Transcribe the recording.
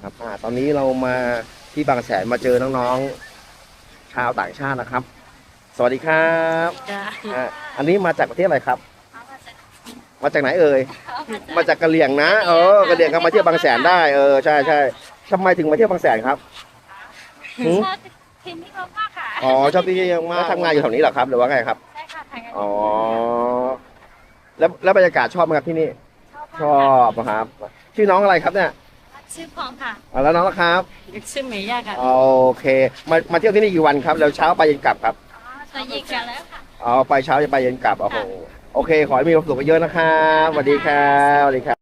ครับตอนนี้เรามาที่บางแสนมาเจอน้องๆชาวต่างชาตินะครับ สวัสดีครับ จ้า อันนี้มาจากประเทศอะไรครับ มาจากไหนเอ่ย มา มาจากกะเหรี่ยงนะกะเหรี่ยงก็มาเที่ยวบางแสนได้ใช่ใช่ทำไมถึงมาเที่ยวบางแสนครับหืม ชอบทีมที่เขามากค่ะ อ๋อชอบที่นี่มากทำงานอยู่แถวนี้เหรอครับหรือว่าไงครับ ใช่ค่ะทางกัน อ๋อแล้วบรรยากาศชอบไหมครับที่นี่ ชอบนะครับ ชื่อน้องอะไรครับเนี่ย ชื่อพองค่ะ แล้วน้องล่ะครับ ชื่อเมย่าค่ะ โอเคมาเที่ยวที่นี่กี่วันครับแล้วเช้าไปเย็นกลับครับ จะยิงกันแล้วค่ะ ไปเช้าจะไปเย็นกลับโอ้โหโอเค ขอให้มีความสุขเยอะนะครับสวัสดีครับสวัสดีครับ